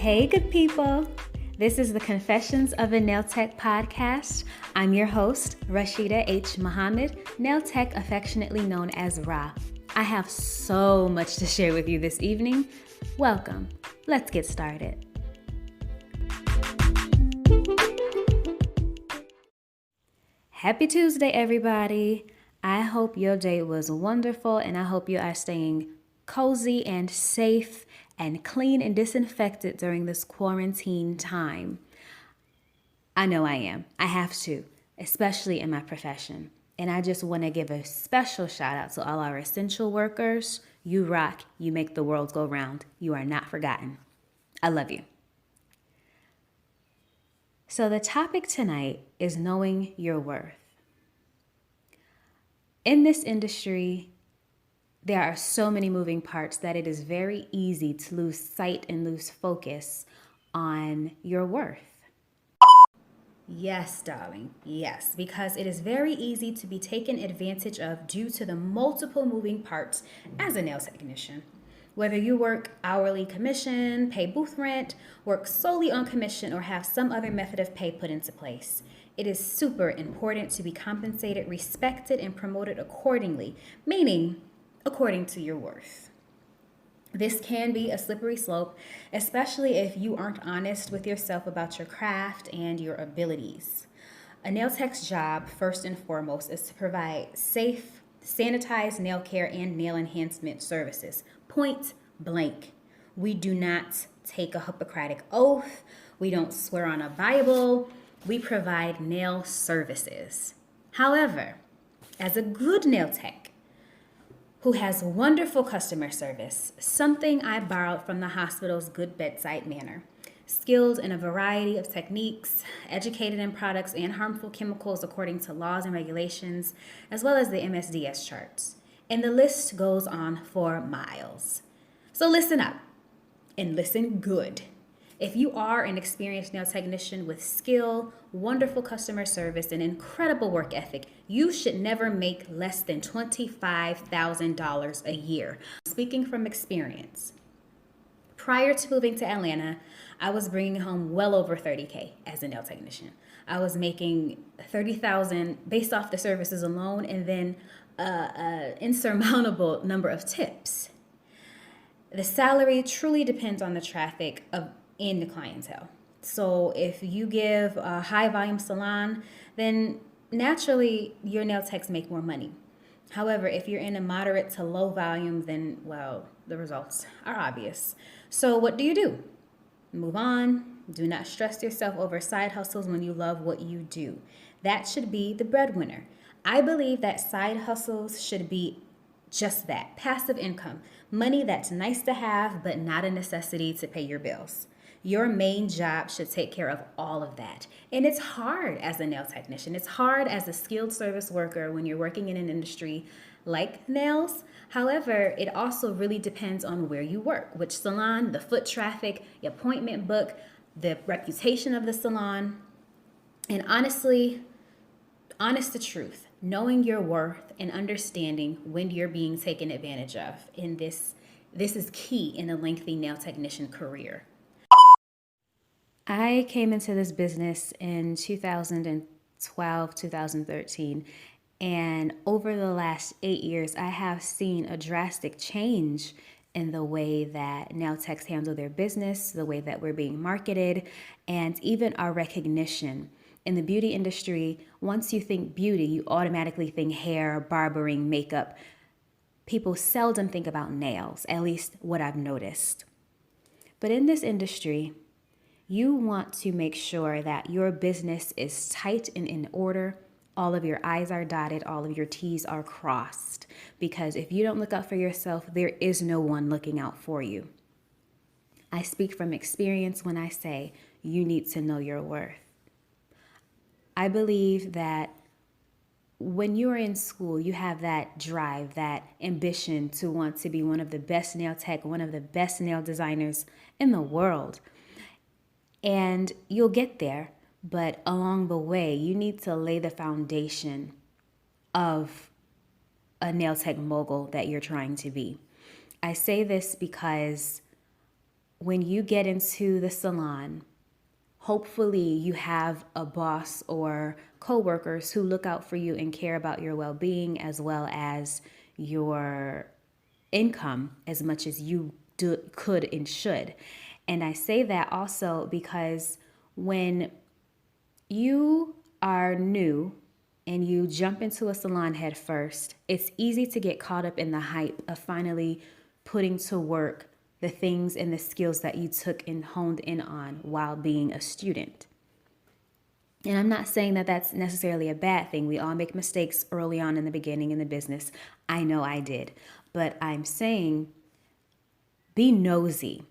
Hey, good people. This is the Confessions of a Nail Tech podcast. I'm your host, Rashida H. Muhammad, nail tech affectionately known as Ra. I have so much to share with you this evening. Welcome. Let's get started. Happy Tuesday, everybody. I hope your day was wonderful, and I hope you are staying cozy and safe and clean and disinfected during this quarantine time. I know I am. I have to, especially in my profession. And I just want to give a special shout out to all our essential workers. You rock. You make the world go round. You are not forgotten. I love you. So the topic tonight is knowing your worth. In this industry, there are so many moving parts that it is very easy to lose sight and lose focus on your worth. Yes, darling, yes, because it is very easy to be taken advantage of due to the multiple moving parts as a nail technician. Whether you work hourly commission, pay booth rent, work solely on commission, or have some other method of pay put into place, it is super important to be compensated, respected, and promoted accordingly, meaning according to your worth. This can be a slippery slope, especially if you aren't honest with yourself about your craft and your abilities. A nail tech's job, first and foremost, is to provide safe, sanitized nail care and nail enhancement services. Point blank. We do not take a Hippocratic oath. We don't swear on a Bible. We provide nail services. However, as a good nail tech, who has wonderful customer service, something I borrowed from the hospital's good bedside manner. Skilled in a variety of techniques, educated in products and harmful chemicals according to laws and regulations, as well as the MSDS charts. And the list goes on for miles. So listen up and listen good. If you are an experienced nail technician with skill, wonderful customer service, and incredible work ethic, you should never make less than $25,000 a year. Speaking from experience, prior to moving to Atlanta, I was bringing home well over $30K as a nail technician. I was making $30,000 based off the services alone, and then an insurmountable number of tips. The salary truly depends on the traffic in the clientele. So if you give a high volume salon, then naturally your nail techs make more money. However, if you're in a moderate to low volume, then, well, the results are obvious. So what do? Move on. Do not stress yourself over side hustles when you love what you do. That should be the breadwinner. I believe that side hustles should be just that, passive income, money that's nice to have, but not a necessity to pay your bills. Your main job should take care of all of that. And it's hard as a nail technician. It's hard as a skilled service worker when you're working in an industry like nails. However, it also really depends on where you work, which salon, the foot traffic, the appointment book, the reputation of the salon. And honestly, honest to truth, knowing your worth and understanding when you're being taken advantage of in this is key in a lengthy nail technician career. I came into this business in 2012, 2013, and over the last 8 years, I have seen a drastic change in the way that nail techs handle their business, the way that we're being marketed, and even our recognition. In the beauty industry, once you think beauty, you automatically think hair, barbering, makeup. People seldom think about nails, at least what I've noticed. But in this industry, you want to make sure that your business is tight and in order. All of your I's are dotted, all of your T's are crossed. Because if you don't look out for yourself, there is no one looking out for you. I speak from experience when I say you need to know your worth. I believe that when you're in school, you have that drive, that ambition to want to be one of the best nail tech, one of the best nail designers in the world. And you'll get there, but along the way, you need to lay the foundation of a nail tech mogul that you're trying to be. I say this because when you get into the salon, hopefully you have a boss or coworkers who look out for you and care about your well-being as well as your income as much as you could and should. And I say that also because when you are new and you jump into a salon head first, it's easy to get caught up in the hype of finally putting to work the things and the skills that you took and honed in on while being a student. And I'm not saying that that's necessarily a bad thing. We all make mistakes early on in the beginning in the business. I know I did. But I'm saying be nosy.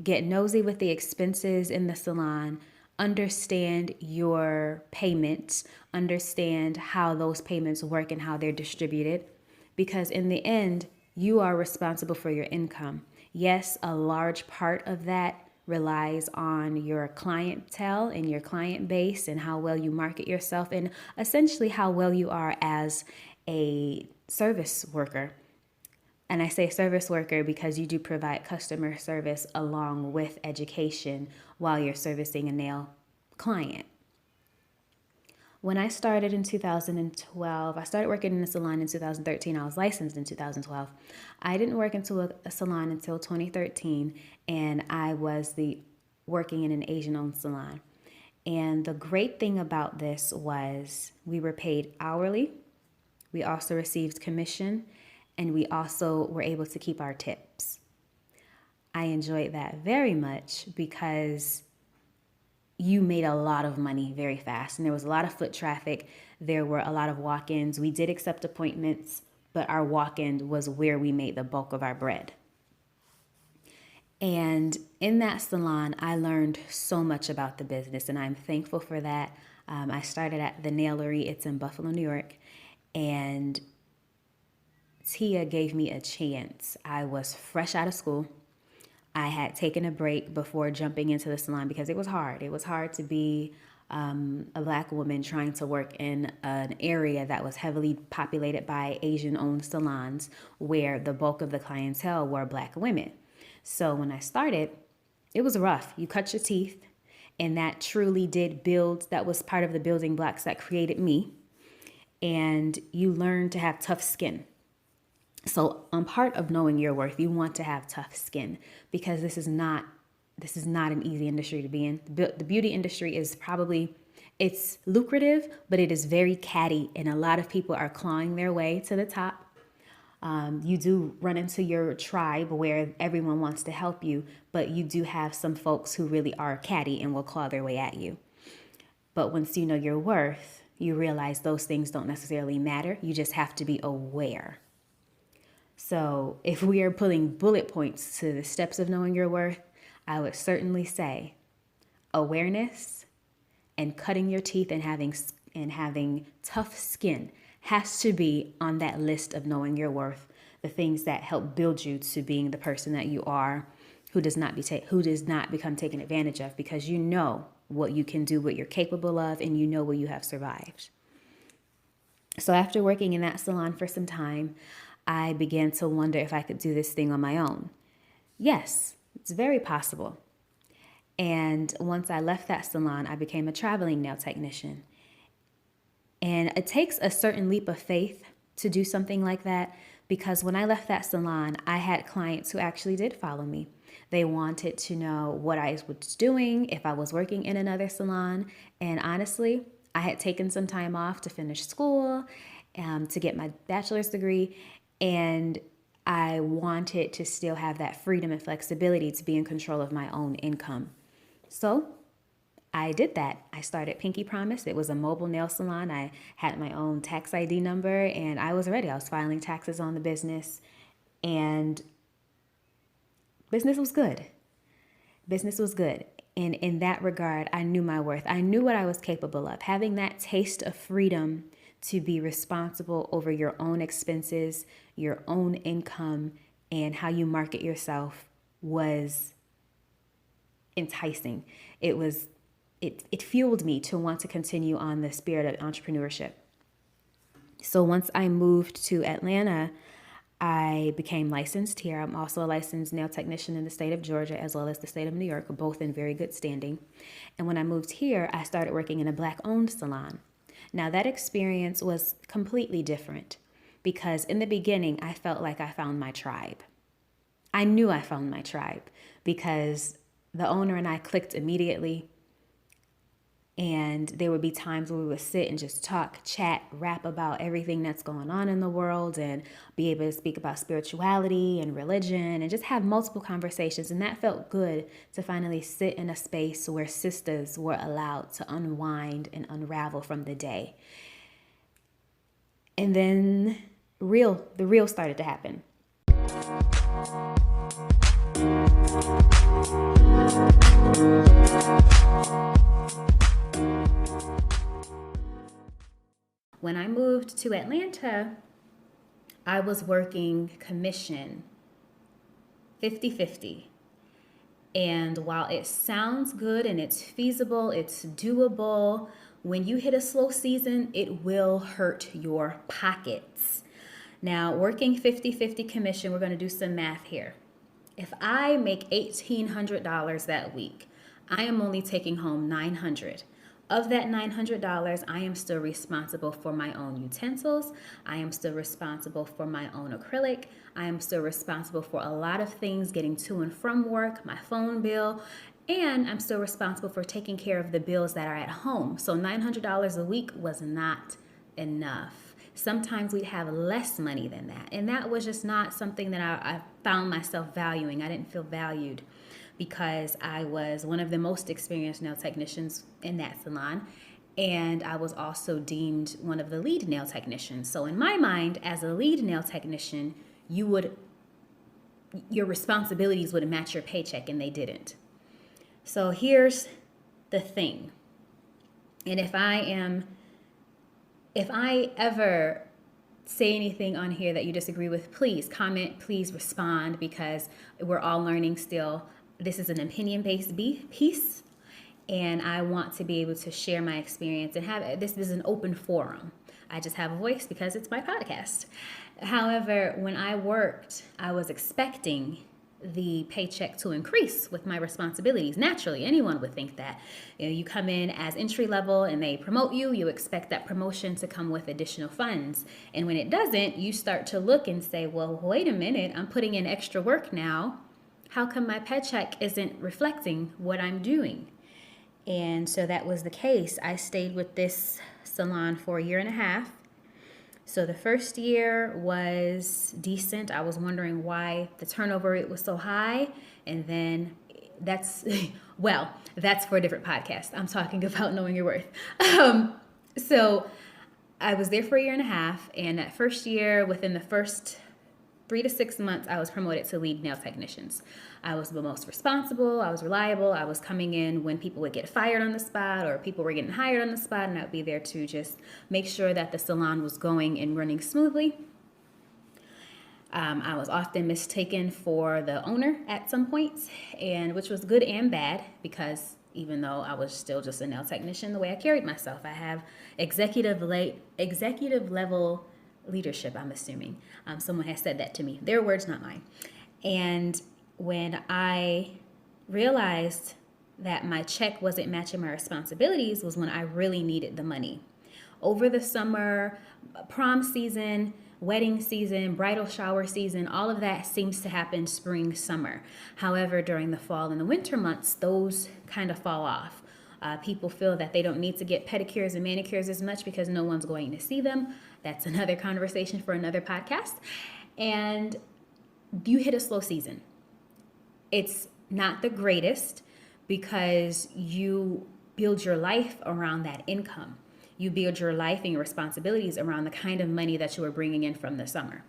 Get nosy with the expenses in the salon. Understand your payments. Understand how those payments work and how they're distributed. Because in the end, you are responsible for your income. Yes, a large part of that relies on your clientele and your client base and how well you market yourself and essentially how well you are as a service worker. And I say service worker because you do provide customer service along with education while you're servicing a nail client. When I started in 2012, I started working in a salon in 2013. I was licensed in 2012. I didn't work into a salon until 2013, and I was working in an Asian-owned salon. And the great thing about this was we were paid hourly. We also received commission, and we also were able to keep our tips. I enjoyed that very much because you made a lot of money very fast. And there was a lot of foot traffic. There were a lot of walk-ins. We did accept appointments, but our walk-in was where we made the bulk of our bread. And in that salon, I learned so much about the business, and I'm thankful for that. I started at the Nailery. It's in Buffalo, New York. And Tia gave me a chance. I was fresh out of school. I had taken a break before jumping into the salon because it was hard. It was hard to be a Black woman trying to work in an area that was heavily populated by Asian-owned salons where the bulk of the clientele were Black women. So when I started, it was rough. You cut your teeth, and that truly did build. That was part of the building blocks that created me. And you learn to have tough skin. So on part of knowing your worth, you want to have tough skin because this is not an easy industry to be in. The beauty industry is it's lucrative, but it is very catty, and a lot of people are clawing their way to the top. You do run into your tribe where everyone wants to help you, but you do have some folks who really are catty and will claw their way at you. But once you know your worth, you realize those things don't necessarily matter. You just have to be aware. So if we are putting bullet points to the steps of knowing your worth, I would certainly say awareness and cutting your teeth and having tough skin has to be on that list of knowing your worth, the things that help build you to being the person that you are, who does not become taken advantage of, because you know what you can do, what you're capable of, and you know what you have survived. So after working in that salon for some time, I began to wonder if I could do this thing on my own. Yes, it's very possible. And once I left that salon, I became a traveling nail technician. And it takes a certain leap of faith to do something like that, because when I left that salon, I had clients who actually did follow me. They wanted to know what I was doing, if I was working in another salon. And honestly, I had taken some time off to finish school, to get my bachelor's degree. And I wanted to still have that freedom and flexibility to be in control of my own income. So I did that. I started Pinky Promise. It was a mobile nail salon. I had my own tax ID number, and I was ready. I was filing taxes on the business, and business was good. Business was good. And in that regard, I knew my worth. I knew what I was capable of. Having that taste of freedom to be responsible over your own expenses, your own income, and how you market yourself was enticing. It fueled me to want to continue on the spirit of entrepreneurship. So once I moved to Atlanta, I became licensed here. I'm also a licensed nail technician in the state of Georgia as well as the state of New York, both in very good standing. And when I moved here, I started working in a Black-owned salon. Now, that experience was completely different because in the beginning, I felt like I found my tribe. I knew I found my tribe because the owner and I clicked immediately. And there would be times where we would sit and just talk, chat, rap about everything that's going on in the world and be able to speak about spirituality and religion and just have multiple conversations. And that felt good to finally sit in a space where sisters were allowed to unwind and unravel from the day. And then the real started to happen. When I moved to Atlanta, I was working commission 50-50. And while it sounds good and it's feasible, it's doable, when you hit a slow season, it will hurt your pockets. Now, working 50-50 commission, we're going to do some math here. If I make $1,800 that week, I am only taking home $900. Of that $900, I am still responsible for my own utensils. I am still responsible for my own acrylic. I am still responsible for a lot of things getting to and from work, my phone bill, and I'm still responsible for taking care of the bills that are at home. So $900 a week was not enough. Sometimes we'd have less money than that. And that was just not something that I found myself valuing. I didn't feel valued because I was one of the most experienced nail technicians in that salon. And I was also deemed one of the lead nail technicians. So in my mind, as a lead nail technician, your responsibilities would match your paycheck, and they didn't. So here's the thing. And if I ever say anything on here that you disagree with, please comment, please respond, because we're all learning still. This is an opinion-based piece, and I want to be able to share my experience and have this is an open forum. I just have a voice because it's my podcast. However, when I worked, I was expecting the paycheck to increase with my responsibilities. Naturally, anyone would think that. You come in as entry level and they promote you, you expect that promotion to come with additional funds. And when it doesn't, you start to look and say, well, wait a minute, I'm putting in extra work now. How come my paycheck isn't reflecting what I'm doing? And so that was the case. I stayed with this salon for 1.5 years. So the first year was decent. I was wondering why the turnover rate was so high. And then that's for a different podcast. I'm talking about knowing your worth. So I was there for 1.5 years. And that first year, within the first 3 to 6 months, I was promoted to lead nail technicians. I was the most responsible. I was reliable. I was coming in when people would get fired on the spot or people were getting hired on the spot, and I'd be there to just make sure that the salon was going and running smoothly. I was often mistaken for the owner at some points, and which was good and bad, because even though I was still just a nail technician, the way I carried myself, I have executive level leadership, I'm assuming. Someone has said that to me. Their words, not mine. And when I realized that my check wasn't matching my responsibilities was when I really needed the money. Over the summer, prom season, wedding season, bridal shower season, all of that seems to happen spring, summer. However, during the fall and the winter months, those kind of fall off. People feel that they don't need to get pedicures and manicures as much because no one's going to see them. That's another conversation for another podcast. And you hit a slow season. It's not the greatest because you build your life around that income. You build your life and your responsibilities around the kind of money that you are bringing in from the summer.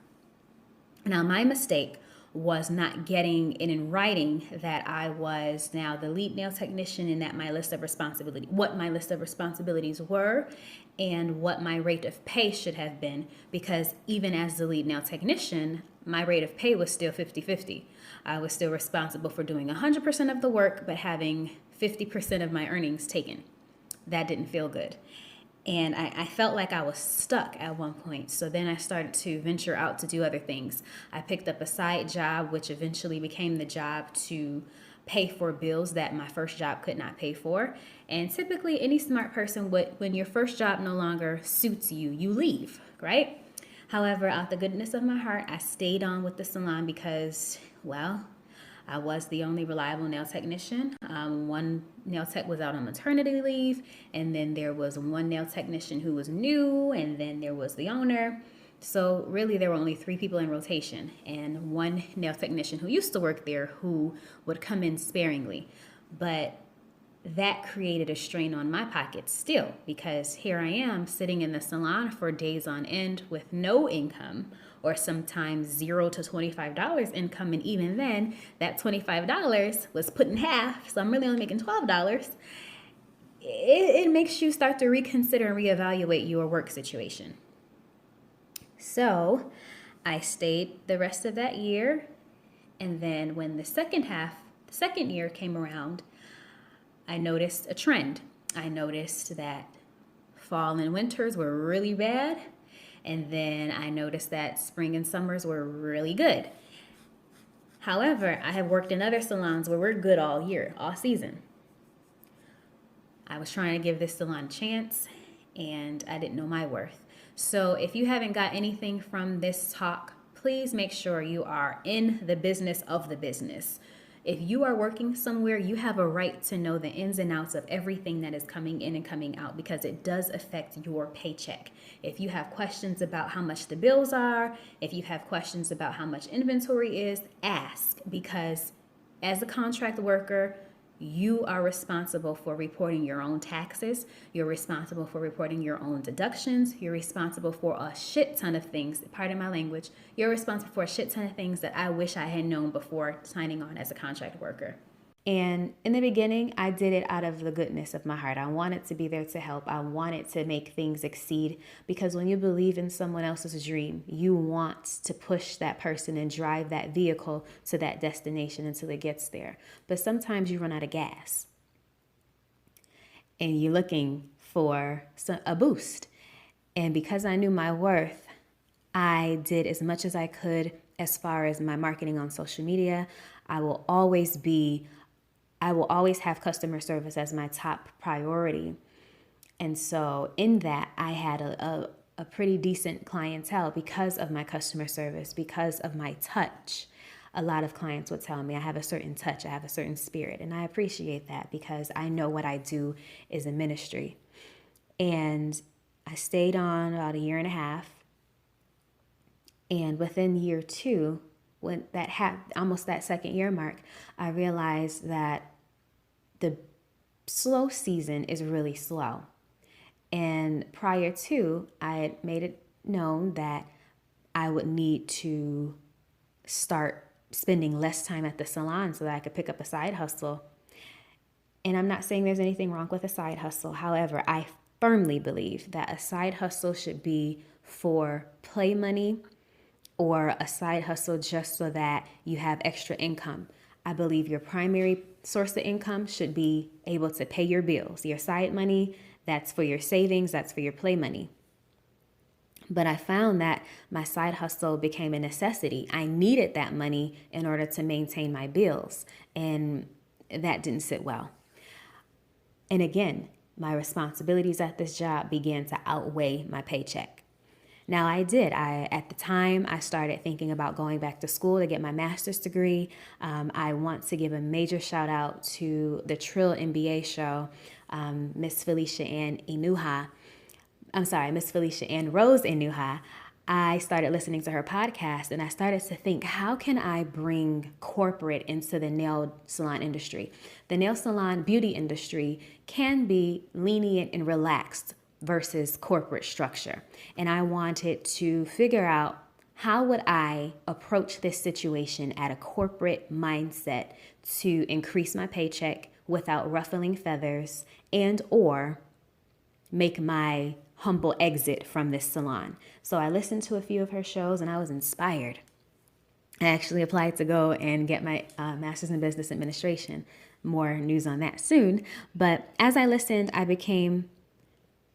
Now, my mistake was not getting it in writing that I was now the lead nail technician and that what my list of responsibilities were and what my rate of pay should have been, because even as the lead nail technician, my rate of pay was still 50-50. I was still responsible for doing 100% of the work, but having 50% of my earnings taken. That didn't feel good. And I felt like I was stuck at one point. So then I started to venture out to do other things. I picked up a side job, which eventually became the job to pay for bills that my first job could not pay for. And typically, any smart person would, when your first job no longer suits you, you leave, right? However, out the goodness of my heart, I stayed on with the salon because, well, I was the only reliable nail technician. One nail tech was out on maternity leave, and then there was one nail technician who was new, and then there was the owner. So really, there were only 3 people in rotation, and one nail technician who used to work there who would come in sparingly. But that created a strain on my pockets still, because here I am sitting in the salon for days on end with no income, or sometimes $0 to $25 income. And even then, that $25 was put in half. So I'm really only making $12. It makes you start to reconsider and reevaluate your work situation. So I stayed the rest of that year. And then when the second year came around, I noticed a trend. I noticed that fall and winters were really bad. And then I noticed that spring and summers were really good. However, I have worked in other salons where we're good all year, all season. I was trying to give this salon a chance, and I didn't know my worth. So if you haven't got anything from this talk, please make sure you are in the business of the business. If you are working somewhere, you have a right to know the ins and outs of everything that is coming in and coming out, because it does affect your paycheck. If you have questions about how much the bills are, if you have questions about how much inventory is, ask, because as a contract worker, you are responsible for reporting your own taxes. You're responsible for reporting your own deductions. You're responsible for a shit ton of things. Pardon my language. You're responsible for a shit ton of things that I wish I had known before signing on as a contract worker. And in the beginning, I did it out of the goodness of my heart. I wanted to be there to help. I wanted to make things exceed, because when you believe in someone else's dream, you want to push that person and drive that vehicle to that destination until it gets there. But sometimes you run out of gas and you're looking for a boost. And because I knew my worth, I did as much as I could as far as my marketing on social media. I will always have customer service as my top priority. And so in that, I had a pretty decent clientele because of my customer service, because of my touch. A lot of clients would tell me I have a certain touch, I have a certain spirit. And I appreciate that, because I know what I do is a ministry. And I stayed on about a year and a half. And within year 2, when almost that second year mark, I realized that the slow season is really slow. And prior to, I had made it known that I would need to start spending less time at the salon so that I could pick up a side hustle. And I'm not saying there's anything wrong with a side hustle. However, I firmly believe that a side hustle should be for play money, or a side hustle just so that you have extra income. I believe your primary source of income should be able to pay your bills. Your side money, that's for your savings, that's for your play money. But I found that my side hustle became a necessity. I needed that money in order to maintain my bills, and that didn't sit well. And again, my responsibilities at this job began to outweigh my paycheck. Now at the time, I started thinking about going back to school to get my master's degree. I want to give a major shout out to the Trill MBA show, Miss Felicia Ann Rose Inuha. I started listening to her podcast, and I started to think, how can I bring corporate into the nail salon industry? The nail salon beauty industry can be lenient and relaxed versus corporate structure. And I wanted to figure out, how would I approach this situation at a corporate mindset to increase my paycheck without ruffling feathers, and or make my humble exit from this salon. So I listened to a few of her shows and I was inspired. I actually applied to go and get my master's in business administration. More news on that soon. But as I listened, I became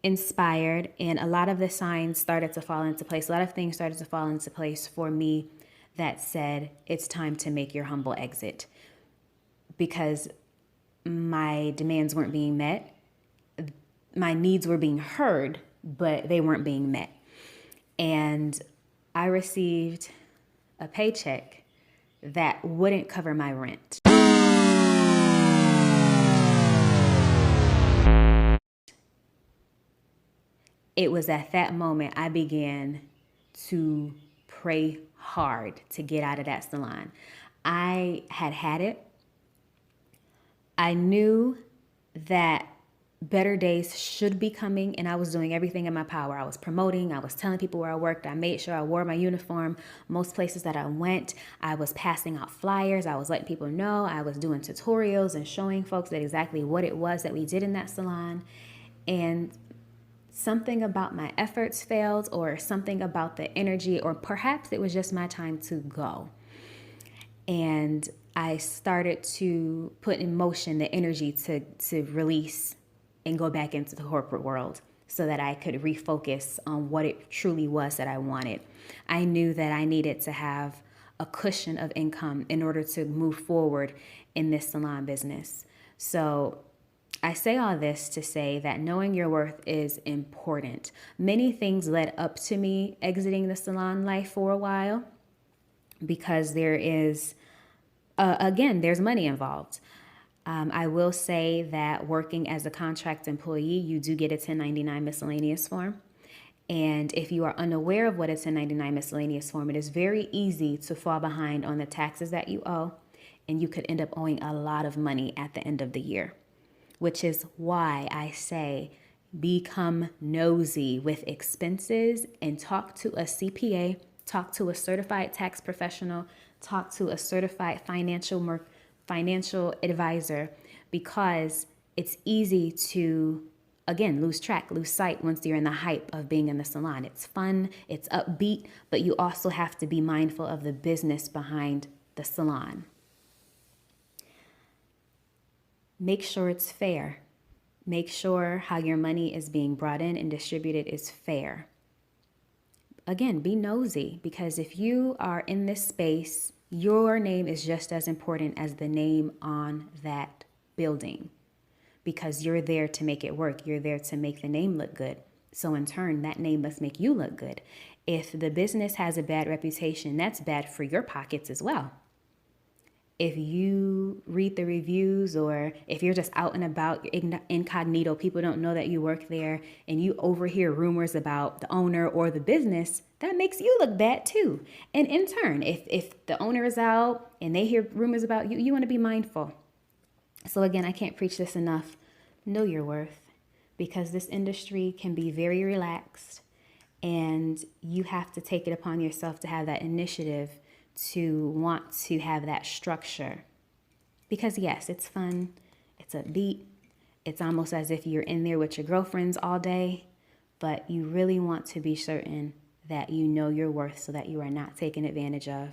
inspired, and a lot of the signs started to fall into place. A lot of things started to fall into place for me that said, it's time to make your humble exit, because my demands weren't being met. My needs were being heard, but they weren't being met. And I received a paycheck that wouldn't cover my rent. It was at that moment I began to pray hard to get out of that salon. I had it. I knew that better days should be coming, and I was doing everything in my power. I was promoting, I was telling people where I worked, I made sure I wore my uniform. Most places that I went, I was passing out flyers, I was letting people know, I was doing tutorials and showing folks that exactly what it was that we did in that salon. And something about my efforts failed, or something about the energy, or perhaps it was just my time to go. And I started to put in motion the energy to release and go back into the corporate world so that I could refocus on what it truly was that I wanted. I knew that I needed to have a cushion of income in order to move forward in this salon business. So I say all this to say that knowing your worth is important. Many things led up to me exiting the salon life for a while, because there is, there's money involved. I will say that working as a contract employee, you do get a 1099 miscellaneous form. And if you are unaware of what a 1099 miscellaneous form, it is very easy to fall behind on the taxes that you owe, and you could end up owing a lot of money at the end of the year, which is why I say become nosy with expenses and talk to a CPA, talk to a certified tax professional, talk to a certified financial advisor, because it's easy to, again, lose sight once you're in the hype of being in the salon. It's fun, it's upbeat, but you also have to be mindful of the business behind the salon. Make sure it's fair. Make sure how your money is being brought in and distributed is fair. Again, be nosy, because if you are in this space, your name is just as important as the name on that building, because you're there to make it work. You're there to make the name look good. So in turn, that name must make you look good. If the business has a bad reputation, that's bad for your pockets as well. If you read the reviews, or if you're just out and about incognito, people don't know that you work there, and you overhear rumors about the owner or the business, that makes you look bad too. And in turn, if the owner is out and they hear rumors about you, you want to be mindful. So again, I can't preach this enough. Know your worth, because this industry can be very relaxed, and you have to take it upon yourself to have that initiative to want to have that structure. Because yes, it's fun, it's upbeat, it's almost as if you're in there with your girlfriends all day, but you really want to be certain that you know your worth so that you are not taken advantage of.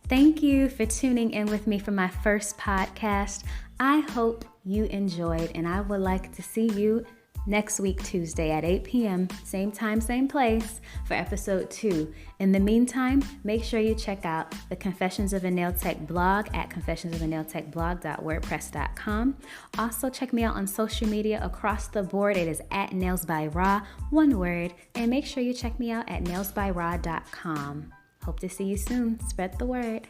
Thank you for tuning in with me for my first podcast. I hope you enjoyed, and I would like to see you next week, Tuesday at 8 p.m., same time, same place, for episode 2. In the meantime, make sure you check out the Confessions of a Nail Tech blog at confessionsofannailtechblog.wordpress.com. Also, check me out on social media across the board. It is at Nails by Ra, one word. And make sure you check me out at nailsbyra.com. Hope to see you soon. Spread the word.